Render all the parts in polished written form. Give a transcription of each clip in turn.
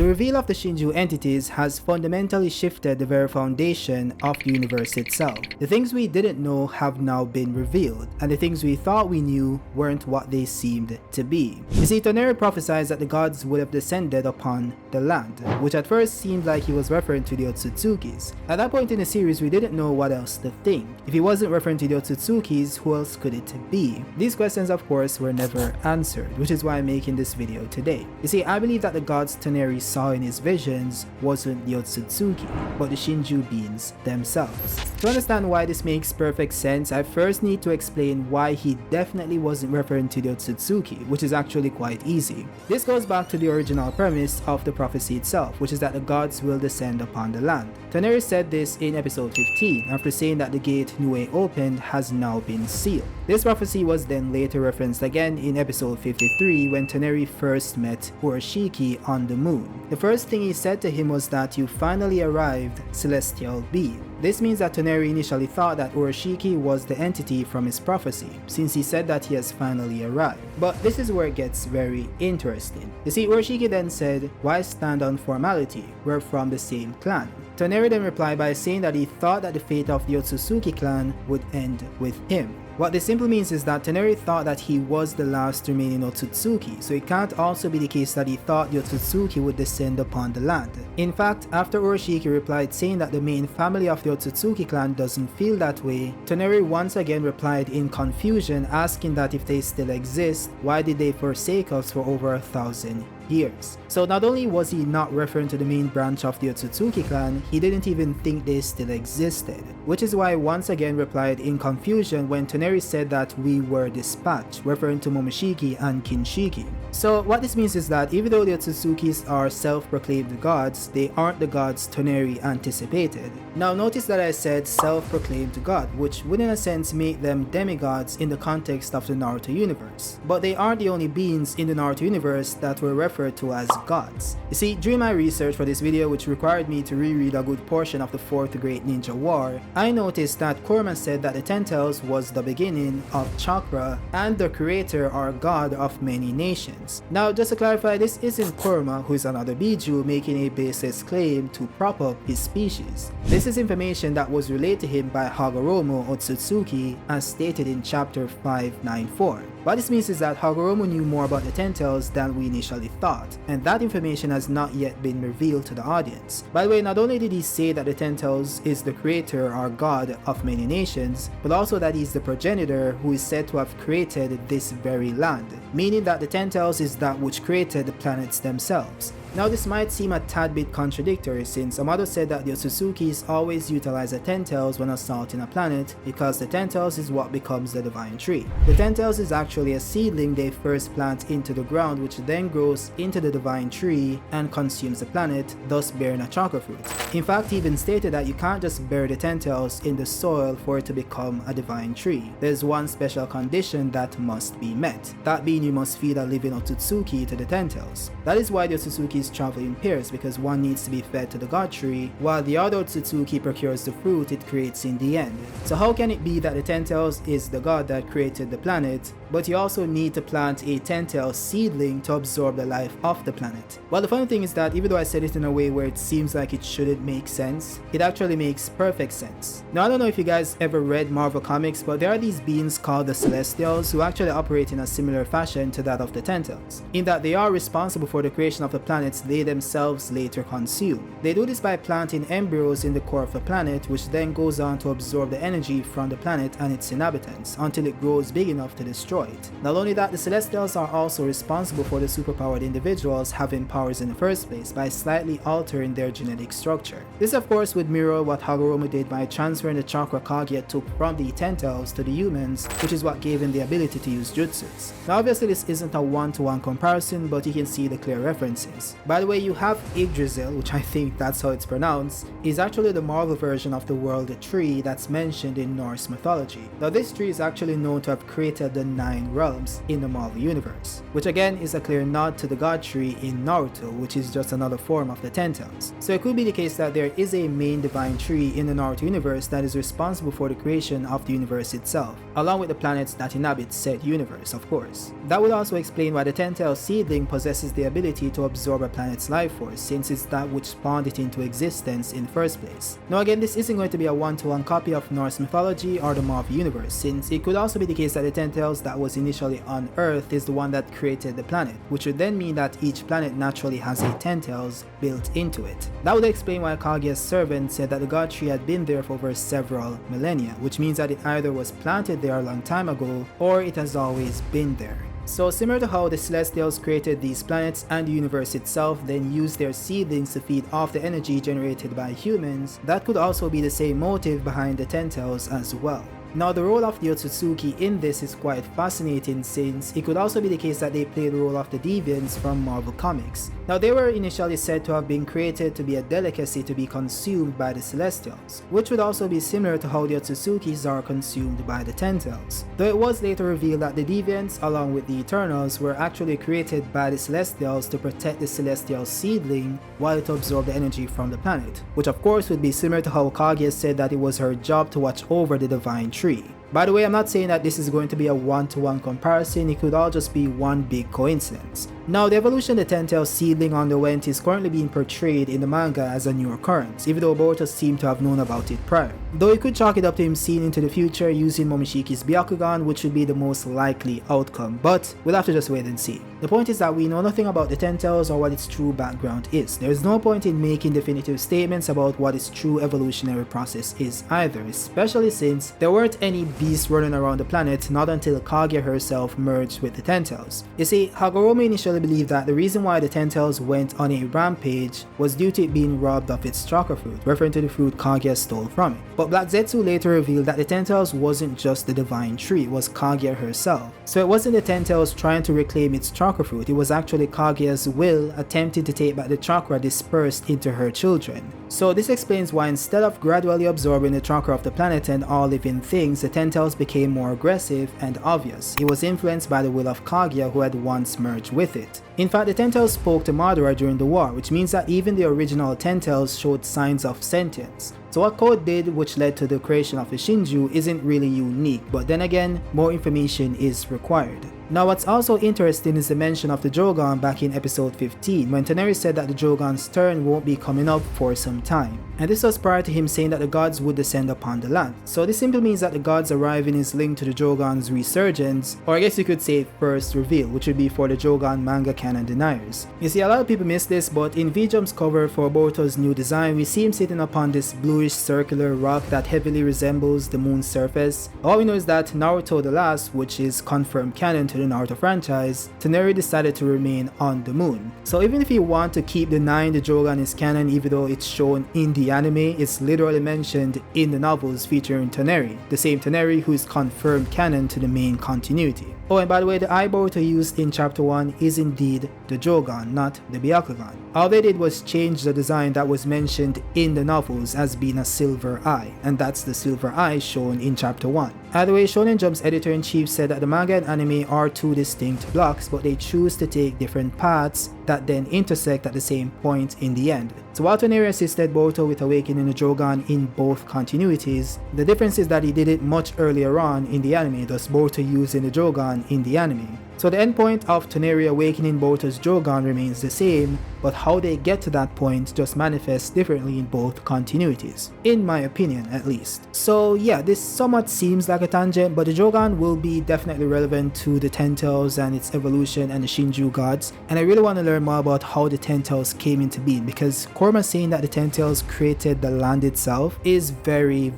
The reveal of the Shinju entities has fundamentally shifted the very foundation of the universe itself. The things we didn't know have now been revealed, and the things we thought we knew weren't what they seemed to be. You see, Toneri prophesies that the gods would have descended upon the land, which at first seemed like he was referring to the Otsutsukis. At that point in the series, we didn't know what else to think. If he wasn't referring to the Otsutsuki, who else could it be? These questions, of course, were never answered, which is why I'm making this video today. You see, I believe that the gods Toneri saw in his visions wasn't the Otsutsuki, but the Shinju beings themselves. To understand why this makes perfect sense, I first need to explain why he definitely wasn't referring to the Otsutsuki, which is actually quite easy. This goes back to the original premise of the prophecy itself, which is that the gods will descend upon the land. Toneri said this in episode 15, after saying that the gate Nue opened has now been sealed. This prophecy was then later referenced again in episode 53 when Toneri first met Urashiki on the moon. The first thing he said to him was that you finally arrived, celestial being. This means that Toneri initially thought that Urashiki was the entity from his prophecy, since he said that he has finally arrived. But this is where it gets very interesting. You see, Urashiki then said, "Why stand on formality? We're from the same clan." Toneri then replied by saying that he thought that the fate of the Otsutsuki clan would end with him. What this simply means is that Toneri thought that he was the last remaining Otsutsuki, so it can't also be the case that he thought the Otsutsuki would descend upon the land. In fact, after Urashiki replied saying that the main family of the Otsutsuki clan doesn't feel that way, Toneri once again replied in confusion, asking that if they still exist, why did they forsake us for over 1,000 years? So not only was he not referring to the main branch of the Otsutsuki clan, he didn't even think they still existed, which is why he once again replied in confusion when Toneri said that we were dispatched, referring to Momoshiki and Kinshiki. So what this means is that even though the Otsutsukis are self-proclaimed gods, they aren't the gods Toneri anticipated. Now notice that I said self-proclaimed god, which would in a sense make them demigods in the context of the Naruto universe. But they aren't the only beings in the Naruto universe that were referred to as gods. You see, during my research for this video, which required me to reread a good portion of the Fourth Great Ninja War, I noticed that Kurama said that the TenTails was the beginning of chakra and the creator or god of many nations. Now just to clarify, this isn't Kurama, who is another Biju, making a baseless claim to prop up his species. This is information that was relayed to him by Hagoromo Otsutsuki as stated in chapter 594. What this means is that Hagoromo knew more about the TenTails than we initially thought, and that information has not yet been revealed to the audience. By the way, not only did he say that the TenTails is the creator or god of many nations, but also that he's the progenitor who is said to have created this very land, meaning that the TenTails is that which created the planets themselves. Now this might seem a tad bit contradictory, since Amado said that the Otsutsukis always utilize the TenTails when assaulting a planet because the TenTails is what becomes the divine tree. The TenTails is actually a seedling they first plant into the ground, which then grows into the divine tree and consumes the planet, thus bearing a chakra fruit. In fact, he even stated that you can't just bury the TenTails in the soil for it to become a divine tree. There's one special condition that must be met, that being you must feed a living Otsutsuki to the TenTails. That is why the Otsutsuki travel in pairs, because one needs to be fed to the god tree while the other Otsutsuki procures the fruit it creates in the end. So how can it be that the TenTails is the god that created the planet, but you also need to plant a TenTail seedling to absorb the life of the planet? Well, the funny thing is that even though I said it in a way where it seems like it shouldn't make sense, it actually makes perfect sense. Now I don't know if you guys ever read Marvel Comics, but there are these beings called the Celestials who actually operate in a similar fashion to that of the TenTails, in that they are responsible for the creation of the planets they themselves later consume. They do this by planting embryos in the core of the planet, which then goes on to absorb the energy from the planet and its inhabitants until it grows big enough to destroy it. Not only that, the Celestials are also responsible for the superpowered individuals having powers in the first place by slightly altering their genetic structure. This of course would mirror what Hagoromo did by transferring the chakra Kaguya took from the TenTails to the humans, which is what gave him the ability to use jutsus. Now obviously this isn't a one-to-one comparison, but you can see the clear references. By the way, you have Yggdrasil, which I think that's how it's pronounced, is actually the Marvel version of the world tree that's mentioned in Norse mythology. Now this tree is actually known to have created the 9 realms in the Marvel universe, which again is a clear nod to the god tree in Naruto, which is just another form of the TenTails. So it could be the case that there is a main divine tree in the Naruto universe that is responsible for the creation of the universe itself, along with the planets that inhabit said universe, of course. That would also explain why the TenTail seedling possesses the ability to absorb a planet's life force, since it's that which spawned it into existence in the first place. Now again, this isn't going to be a one-to-one copy of Norse mythology or the Marvel universe, since it could also be the case that the TenTails that was initially on Earth is the one that created the planet, which would then mean that each planet naturally has a TenTails built into it. That would explain why Kaguya's servant said that the god tree had been there for over several millennia, which means that it either was planted there a long time ago or it has always been there. So similar to how the Celestials created these planets and the universe itself, then used their seedlings to feed off the energy generated by humans, that could also be the same motive behind the TenTails as well. Now the role of the Otsutsuki in this is quite fascinating, since it could also be the case that they play the role of the deviants from Marvel Comics. Now they were initially said to have been created to be a delicacy to be consumed by the Celestials, which would also be similar to how the Otsutsukis are consumed by the TenTails. Though it was later revealed that the deviants along with the Eternals were actually created by the Celestials to protect the Celestial seedling while it absorbed the energy from the planet, which of course would be similar to how Kaguya said that it was her job to watch over the divine tree. By the way, I'm not saying that this is going to be a one-to-one comparison, it could all just be one big coincidence. Now, the evolution the TenTails seedling underwent is currently being portrayed in the manga as a new occurrence, even though Boruto seemed to have known about it prior. Though it could chalk it up to him seeing into the future using Momoshiki's Byakugan, which would be the most likely outcome, but we'll have to just wait and see. The point is that we know nothing about the TenTails or what its true background is. There is no point in making definitive statements about what its true evolutionary process is either, especially since there weren't any beasts running around the planet not until Kaguya herself merged with the TenTails. You see, Hagoromo initially believed that the reason why the TenTails went on a rampage was due to it being robbed of its chakra fruit, referring to the fruit Kaguya stole from it. But Black Zetsu later revealed that the TenTails wasn't just the divine tree, it was Kaguya herself. So it wasn't the TenTails trying to reclaim its chakra fruit, it was actually Kaguya's will attempting to take back the chakra dispersed into her children. So this explains why instead of gradually absorbing the chakra of the planet and all living things, the TenTails became more aggressive and obvious. It was influenced by the will of Kaguya, who had once merged with it. In fact, the TenTails spoke to Madara during the war, which means that even the original TenTails showed signs of sentience. So what Code did, which led to the creation of the Shinju, isn't really unique, but then again, more information is required. Now what's also interesting is the mention of the Jogan back in episode 15, when Toneri said that the Jogan's turn won't be coming up for some time. And this was prior to him saying that the gods would descend upon the land. So this simply means that the gods arriving is linked to the Jogan's resurgence, or I guess you could say first reveal, which would be for the Jogan manga canon deniers. You see, a lot of people miss this, but in V-Jump's cover for Boruto's new design, we see him sitting upon this bluish circular rock that heavily resembles the moon's surface. All we know is that Naruto the Last, which is confirmed canon to the Naruto franchise, Toneri decided to remain on the moon. So even if you want to keep denying the Jogan is canon, even though it's shown in the anime, it's literally mentioned in the novels featuring Toneri, the same Toneri who is confirmed canon to the main continuity. Oh, and by the way, the eye Boruto used in chapter 1 is indeed the Jogan, not the Byakugan. All they did was change the design that was mentioned in the novels as being a silver eye, and that's the silver eye shown in chapter 1. Either way, Shonen Jump's editor-in-chief said that the manga and anime are two distinct blocks, but they choose to take different paths that then intersect at the same point in the end. So while Toneri assisted Boruto with awakening the Jogan in both continuities, the difference is that he did it much earlier on in the anime, thus Boruto using the Jogan in the anime. So the endpoint of Toneri awakening Boruto's Jogan remains the same, but how they get to that point just manifests differently in both continuities, in my opinion at least. So yeah, this somewhat seems like a tangent, but the Jogan will be definitely relevant to the TenTails and its evolution and the Shinju gods, and I really want to learn more about how the TenTails came into being, because Korma saying that the TenTails created the land itself is very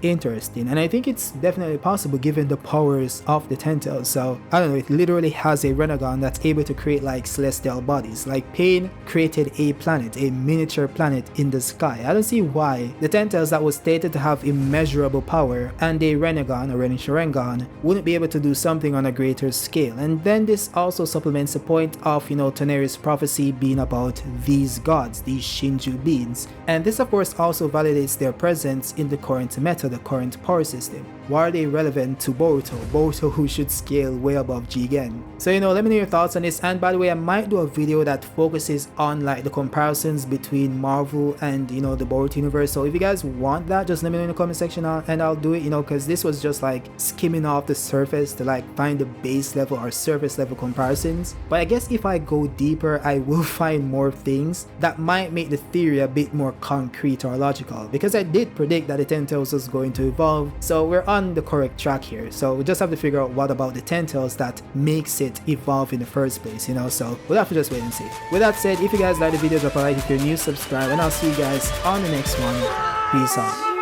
interesting, and I think it's definitely possible given the powers of the TenTails. So I don't know, it literally has a Renegon that's able to create like celestial bodies. Like Pain created a planet, a miniature planet in the sky. I don't see why the TenTails that was stated to have immeasurable power and a Renegon or Renin Sharingan wouldn't be able to do something on a greater scale. And then this also supplements the point of, you know, Toneri's prophecy being about these gods, these Shinju beings. And this of course also validates their presence in the current meta, the current power system. why are they relevant to Boruto who should scale way above Jigen? So let me know your thoughts on this. And by the way, I might do a video that focuses on like the comparisons between Marvel and the Boruto universe. So if you guys want that, just let me know in the comment section and I'll do it, because this was just like skimming off the surface to like find the base level or surface level comparisons. But I guess if I go deeper, I will find more things that might make the theory a bit more concrete or logical, because I did predict that the TenTails was going to evolve, so we're on the correct track here. So we just have to figure out what about the TenTails that makes it evolve in the first place, so we'll have to just wait and see. With that said, if you guys like the video, drop a like. If you're new, subscribe, and I'll see you guys on the next one. Peace out.